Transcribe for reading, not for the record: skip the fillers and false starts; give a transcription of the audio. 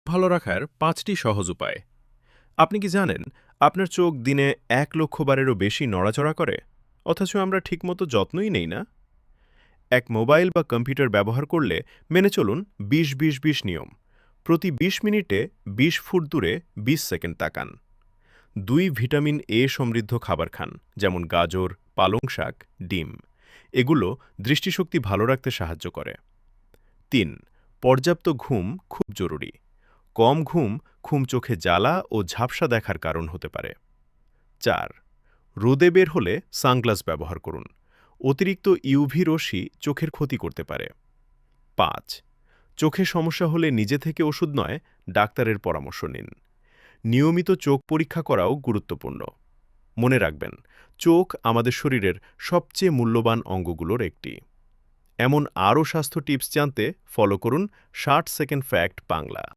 ভালো রাখার ৫টি সহজ উপায়। আপনি কি জানেন আপনার চোখ দিনে ১,০০,০০০ বারেরও বেশি নড়াচড়া করে? অথচ আমরা ঠিকমতো যত্নই নেই না? এক মোবাইল বা কম্পিউটার ব্যবহার করলে মেনে চলুন ২০-২০-২০ নিয়ম। প্রতি ২০ মিনিটে ২০ ফুট দূরে ২০ সেকেন্ড তাকান। ২ ভিটামিন এ সমৃদ্ধ খাবার খান, যেমন গাজর, পালং শাক, ডিম। এগুলো দৃষ্টিশক্তি ভালো রাখতে সাহায্য করে। ৩. পর্যাপ্ত ঘুম খুব জরুরি। কম ঘুম চোখে জ্বালা ও ঝাপসা দেখার কারণ হতে পারে। ৪. রোদে বের হলে সানগ্লাস ব্যবহার করুন। অতিরিক্ত ইউভি রশ্মি চোখের ক্ষতি করতে পারে। ৫. চোখে সমস্যা হলে নিজে থেকে ওষুধ নয়, ডাক্তারের পরামর্শ নিন। নিয়মিত চোখ পরীক্ষা করাও গুরুত্বপূর্ণ। মনে রাখবেন, চোখ আমাদের শরীরের সবচেয়ে মূল্যবান অঙ্গগুলোর একটি। এমন আরও স্বাস্থ্য টিপস জানতে ফলো করুন 60 সেকেন্ড ফ্যাক্ট বাংলা।